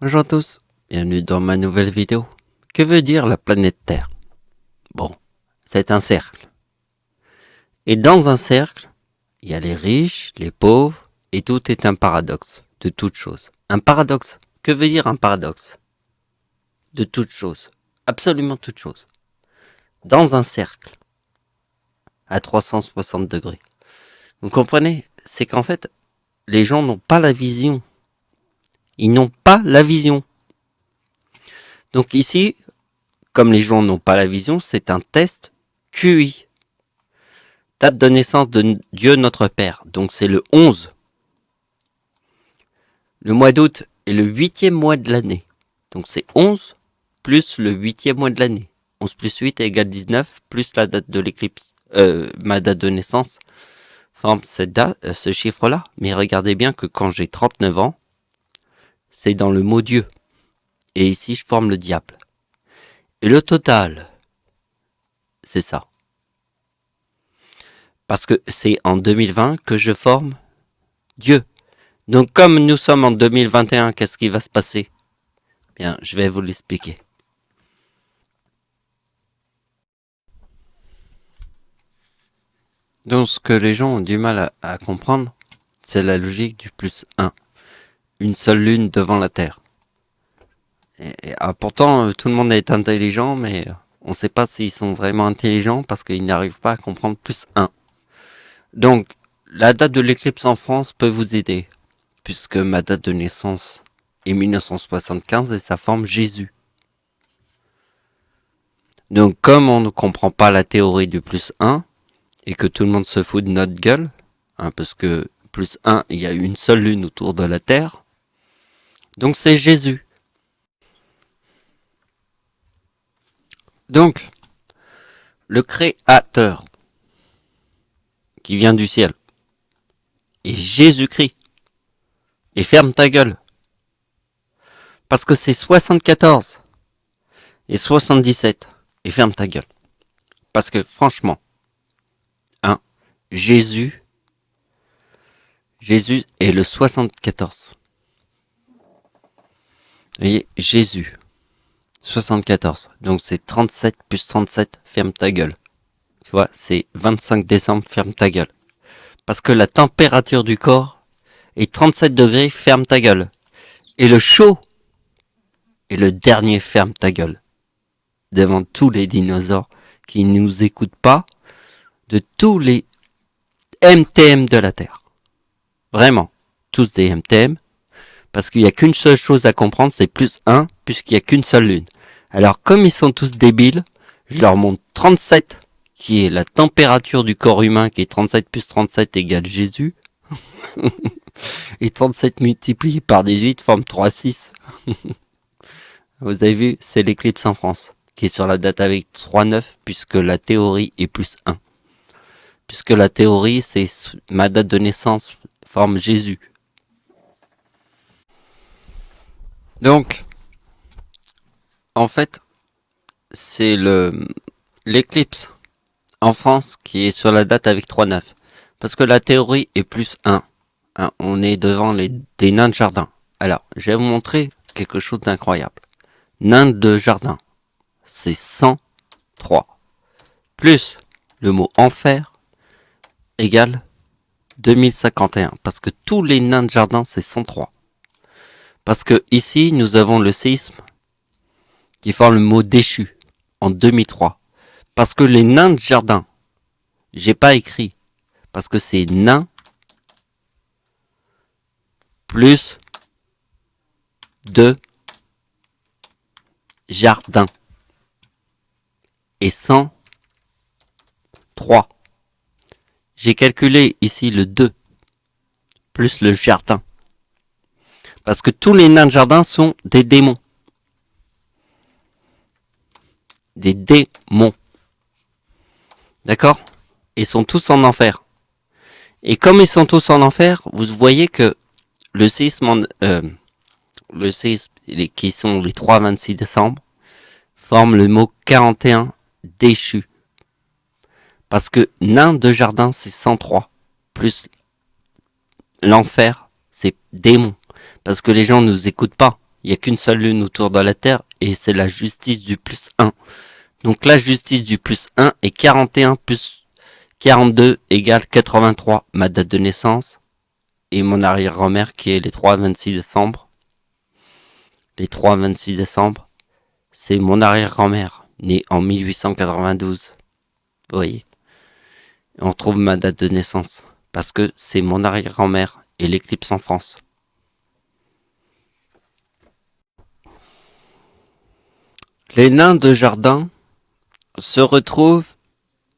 Bonjour à tous, bienvenue dans ma nouvelle vidéo. Que veut dire la planète Terre? Bon, c'est un cercle. Et dans un cercle, il y a les riches, les pauvres, et tout est un paradoxe de toute chose. Un paradoxe, que veut dire un paradoxe? De toute chose, absolument toute chose. Dans un cercle, à 360 degrés. Vous comprenez? C'est qu'en fait, les gens n'ont pas la vision. Ils n'ont pas la vision. Donc ici, comme les gens n'ont pas la vision, c'est un test QI. Date de naissance de Dieu notre Père, donc c'est le 11. Le mois d'août est le 8e mois de l'année. Donc c'est 11 plus le 8e mois de l'année. 11 plus 8 égale 19, plus la date de l'éclipse, ma date de naissance, forme cette date, ce chiffre-là. Mais regardez bien que quand j'ai 39 ans, c'est dans le mot Dieu. Et ici, je forme le diable. Et le total, c'est ça. Parce que c'est en 2020 que je forme Dieu. Donc comme nous sommes en 2021, qu'est-ce qui va se passer? Bien, je vais vous l'expliquer. Donc ce que les gens ont du mal à comprendre, c'est la logique du plus 1. Une seule lune devant la Terre. Pourtant, tout le monde est intelligent, mais on ne sait pas s'ils sont vraiment intelligents parce qu'ils n'arrivent pas à comprendre plus 1. Donc, la date de l'éclipse en France peut vous aider, puisque ma date de naissance est 1975 et ça forme Jésus. Donc, comme on ne comprend pas la théorie du plus 1, et que tout le monde se fout de notre gueule, parce que plus 1, il y a une seule lune autour de la Terre, donc c'est Jésus. Donc, le Créateur, qui vient du ciel, est Jésus-Christ. Et ferme ta gueule. Parce que c'est 74 et 77. Et ferme ta gueule. Parce que franchement, Jésus est le 74. Vous voyez, Jésus, 74. Donc c'est 37 plus 37, ferme ta gueule. Tu vois, c'est 25 décembre, ferme ta gueule. Parce que la température du corps est 37 degrés, ferme ta gueule. Et le chaud est le dernier, ferme ta gueule. Devant tous les dinosaures qui ne nous écoutent pas, de tous les MTM de la Terre. Vraiment, tous des MTM. Parce qu'il n'y a qu'une seule chose à comprendre, c'est plus 1, puisqu'il n'y a qu'une seule lune. Alors comme ils sont tous débiles, je leur montre 37, qui est la température du corps humain, qui est 37 plus 37 égale Jésus. Et 37 multiplié par 18 forme 3,6. Vous avez vu, c'est l'éclipse en France, qui est sur la date avec 3,9, puisque la théorie est plus 1. Puisque la théorie, c'est ma date de naissance, forme Jésus. Donc, en fait, c'est l'éclipse en France qui est sur la date avec 3,9. Parce que la théorie est plus 1. On est devant des nains de jardin. Alors, je vais vous montrer quelque chose d'incroyable. Nains de jardin, c'est 103. Plus le mot enfer égale 2051. Parce que tous les nains de jardin, c'est 103. Parce que ici, nous avons le séisme qui forme le mot déchu en 2003. Parce que les nains de jardin, j'ai pas écrit, parce que c'est nains plus de jardin. Et 103. J'ai calculé ici le 2 plus le jardin. Parce que tous les nains de jardin sont des démons. Des démons. D'accord? Ils sont tous en enfer. Et comme ils sont tous en enfer, vous voyez que le séisme, qui sont les 3-26 décembre, forme le mot 41 déchu. Parce que nain de jardin, c'est 103. Plus l'enfer, c'est démon. Parce que les gens ne nous écoutent pas. il n'y a qu'une seule lune autour de la Terre, et c'est la justice du plus 1. Donc la justice du plus 1 est 41 plus 42 égale 83, ma date de naissance, et mon arrière-grand-mère qui est les 3-26 décembre. Les 3-26 décembre, c'est mon arrière-grand-mère, née en 1892. Vous voyez, on trouve ma date de naissance, parce que c'est mon arrière-grand-mère et l'éclipse en France. Les nains de jardin se retrouvent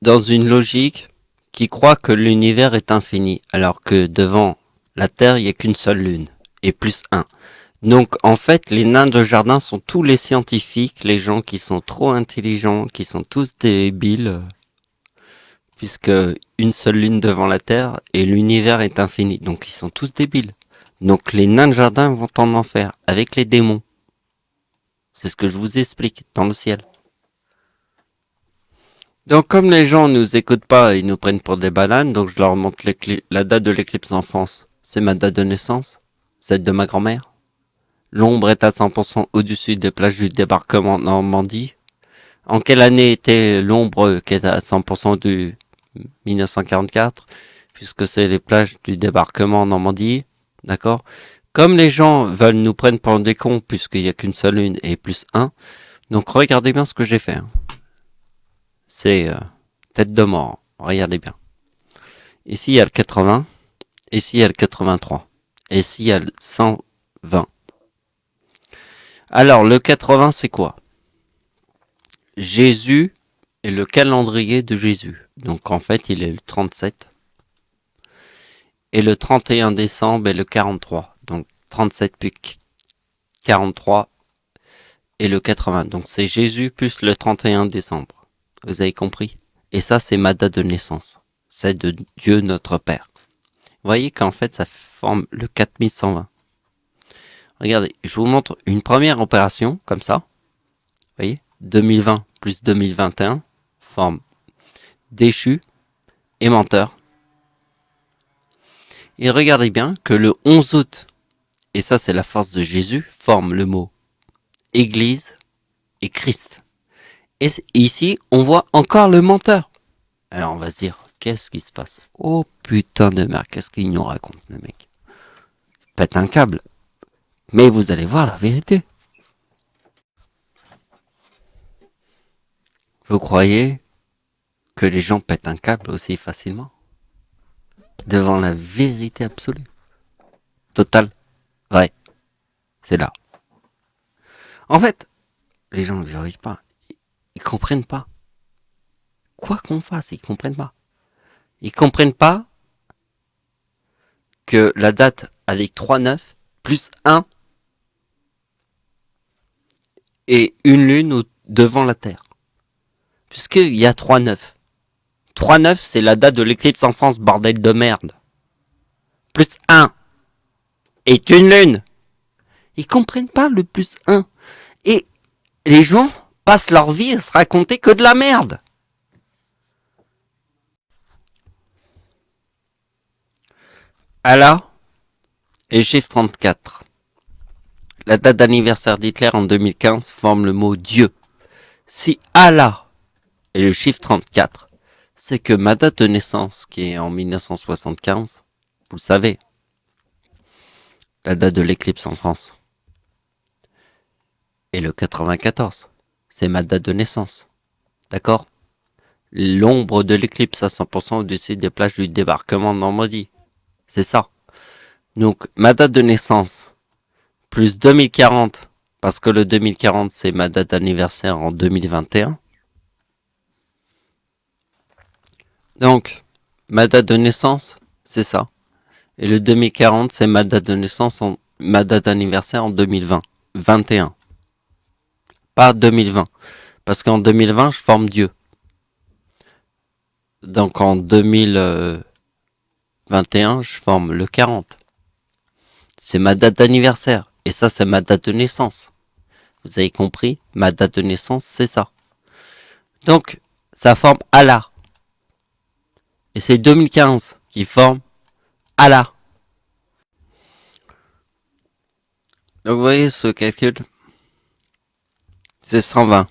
dans une logique qui croit que l'univers est infini, alors que devant la Terre, il n'y a qu'une seule lune, et plus 1. Donc en fait, les nains de jardin sont tous les scientifiques, les gens qui sont trop intelligents, qui sont tous débiles, puisque une seule lune devant la Terre, et l'univers est infini, donc ils sont tous débiles. Donc les nains de jardin vont en enfer, avec les démons. C'est ce que je vous explique, dans le ciel. Donc comme les gens nous écoutent pas, ils nous prennent pour des bananes, donc je leur montre la date de l'éclipse en France. C'est ma date de naissance, celle de ma grand-mère. L'ombre est à 100% au-dessus des plages du débarquement de Normandie. En quelle année était l'ombre qui est à 100% du 1944, puisque c'est les plages du débarquement en Normandie, d'accord? Comme les gens veulent nous prendre pour des cons, puisqu'il n'y a qu'une seule lune et plus 1, donc regardez bien ce que j'ai fait. C'est tête de mort, regardez bien. Ici il y a le 80, ici il y a le 83, et ici il y a le 120. Alors le 80 c'est quoi? Jésus est le calendrier de Jésus. Donc en fait il est le 37. Et le 31 décembre est le 43. Donc 37 plus 43 et le 80. Donc c'est Jésus plus le 31 décembre. Vous avez compris? Et ça c'est ma date de naissance. C'est de Dieu notre Père. Vous voyez qu'en fait ça forme le 4120. Regardez, je vous montre une première opération comme ça. Vous voyez? 2020 plus 2021 forme déchu et menteur. Et regardez bien que le 11 août, et ça c'est la force de Jésus, forme le mot Église et Christ. Et ici, on voit encore le menteur. Alors on va se dire, qu'est-ce qui se passe? Oh putain de merde, qu'est-ce qu'il nous raconte le mec? Pète un câble. Mais vous allez voir la vérité. Vous croyez que les gens pètent un câble aussi facilement? Devant la vérité absolue. Totale. Ouais. C'est là. En fait, les gens ne vérifient pas. Ils comprennent pas. Quoi qu'on fasse, ils comprennent pas. Ils comprennent pas que la date avec 3-9 plus 1 et une lune devant la Terre. Puisqu'il y a 3-9. 3-9, c'est la date de l'éclipse en France, bordel de merde. Plus 1 est une lune. Ils comprennent pas le plus 1. Et les gens passent leur vie à se raconter que de la merde. Allah et chiffre 34. La date d'anniversaire d'Hitler en 2015 forme le mot Dieu. Si Allah est le chiffre 34, c'est que ma date de naissance, qui est en 1975, vous le savez, la date de l'éclipse en France, et le 94, c'est ma date de naissance. D'accord? L'ombre de l'éclipse à 100% au-dessus des plages du débarquement de Normandie. C'est ça. Donc, ma date de naissance, plus 2040, parce que le 2040, c'est ma date d'anniversaire en 2021. Donc, ma date de naissance, c'est ça. Et le 2040, c'est ma date de naissance, ma date d'anniversaire en 2020. 21. Pas 2020. Parce qu'en 2020, je forme Dieu. Donc en 2021, je forme le 40. C'est ma date d'anniversaire. Et ça, c'est ma date de naissance. Vous avez compris? Ma date de naissance, c'est ça. Donc, ça forme Allah. Et c'est 2015 qui forme Allah. Donc vous voyez ce calcul, c'est 120.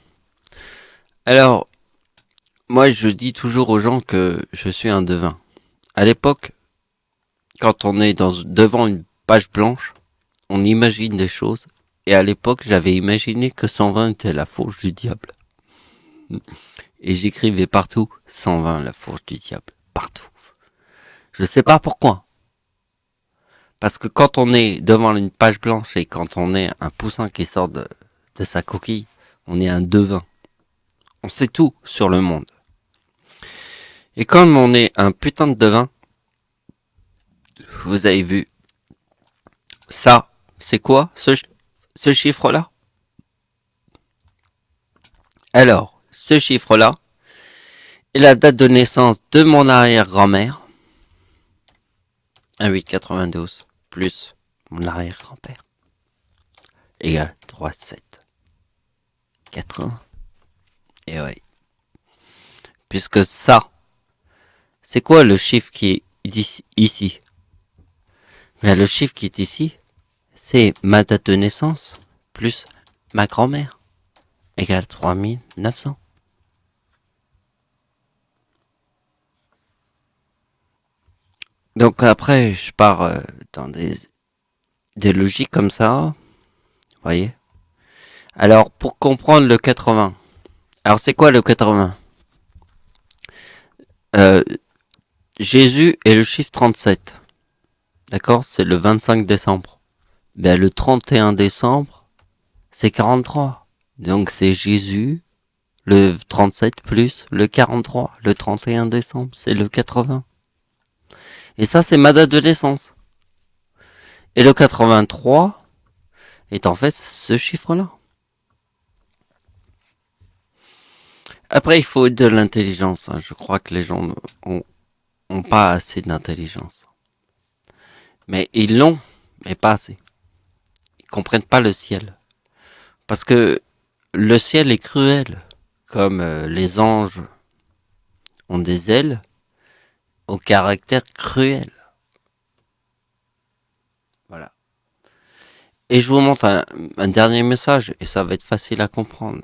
Alors, moi je dis toujours aux gens que je suis un devin. À l'époque, quand on est devant une page blanche, on imagine des choses. Et à l'époque, j'avais imaginé que 120 était la fourche du diable. Et j'écrivais partout 120 la fourche du diable. Partout. Je sais pas pourquoi. Parce que quand on est devant une page blanche et quand on est un poussin qui sort de sa coquille, on est un devin. On sait tout sur le monde. Et comme on est un putain de devin, vous avez vu, ça, c'est quoi ce chiffre-là? Alors, ce chiffre-là est la date de naissance de mon arrière-grand-mère, 1,892, plus mon arrière-grand-père, égale 3,780. Et ouais. Puisque ça, c'est quoi le chiffre qui est ici? Mais le chiffre qui est ici, c'est ma date de naissance, plus ma grand-mère, égale 3900. Donc après, je pars dans des logiques comme ça, vous voyez. Alors, pour comprendre le 80, alors c'est quoi le 80? euh, Jésus est le chiffre 37, d'accord? C'est le 25 décembre. Ben, le 31 décembre, c'est 43. Donc c'est Jésus, le 37 plus le 43. Le 31 décembre, c'est le 80. Et ça, c'est ma date de naissance. Et le 83 est en fait ce chiffre-là. Après, il faut de l'intelligence. Hein. Je crois que les gens ont pas assez d'intelligence. Mais ils l'ont, mais pas assez. Ils comprennent pas le ciel. Parce que le ciel est cruel. Comme les anges ont des ailes au caractère cruel. Voilà. Et je vous montre un dernier message, et ça va être facile à comprendre.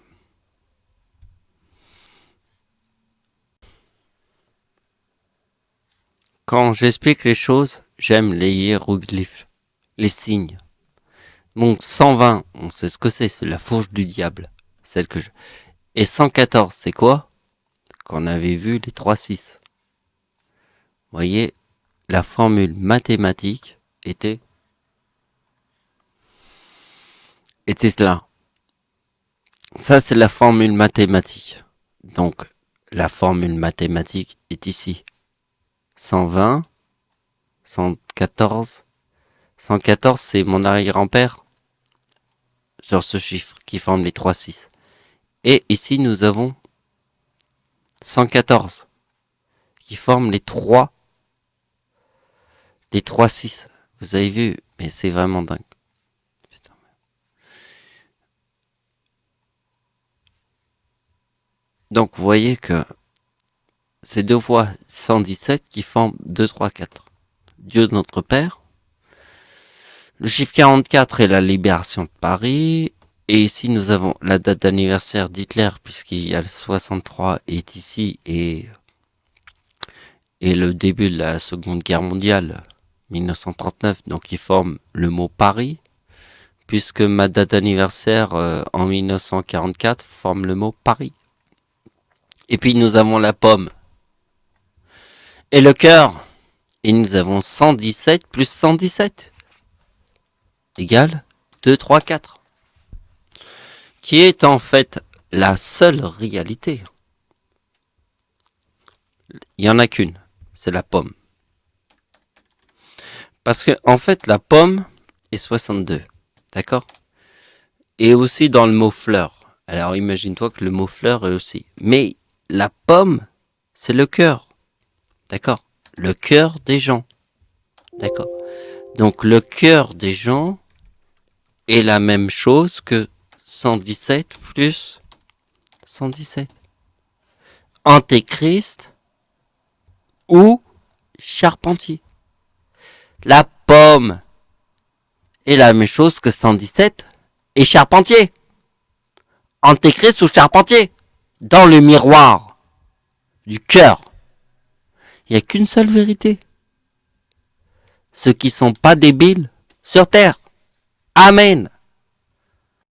Quand j'explique les choses, j'aime les hiéroglyphes, les signes. Donc 120, on sait ce que c'est la fourche du diable. Celle que je... Et 114, c'est quoi? Qu'on avait vu les 3-6. Vous voyez, la formule mathématique était cela. Ça, c'est la formule mathématique. Donc, la formule mathématique est ici. 120, 114. 114, c'est mon arrière-grand-père sur ce chiffre qui forme les 3-6. Et ici, nous avons 114 qui forment les 3-6. Vous avez vu, mais c'est vraiment dingue. Putain. Donc, vous voyez que c'est 2 fois 117 qui forment 2, 3, 4. Dieu de notre Père. Le chiffre 44 est la libération de Paris. Et ici, nous avons la date d'anniversaire d'Hitler, puisqu'il y a le 63 est ici, et le début de la Seconde Guerre mondiale, 1939, donc il forme le mot Paris, puisque ma date d'anniversaire en 1944 forme le mot Paris. Et puis nous avons la pomme et le cœur, et nous avons 117 plus 117 égale 2, 3, 4, qui est en fait la seule réalité. Il n'y en a qu'une, c'est la pomme. Parce que en fait la pomme est 62, d'accord? Et aussi dans le mot fleur. Alors imagine-toi que le mot fleur est aussi. Mais la pomme, c'est le cœur. D'accord? Le cœur des gens. D'accord? Donc le cœur des gens est la même chose que 117 plus 117. Antéchrist ou charpentier. La pomme est la même chose que 117 et Charpentier. Antéchrist ou Charpentier. Dans le miroir du cœur. Il n'y a qu'une seule vérité. Ceux qui sont pas débiles sur terre. Amen.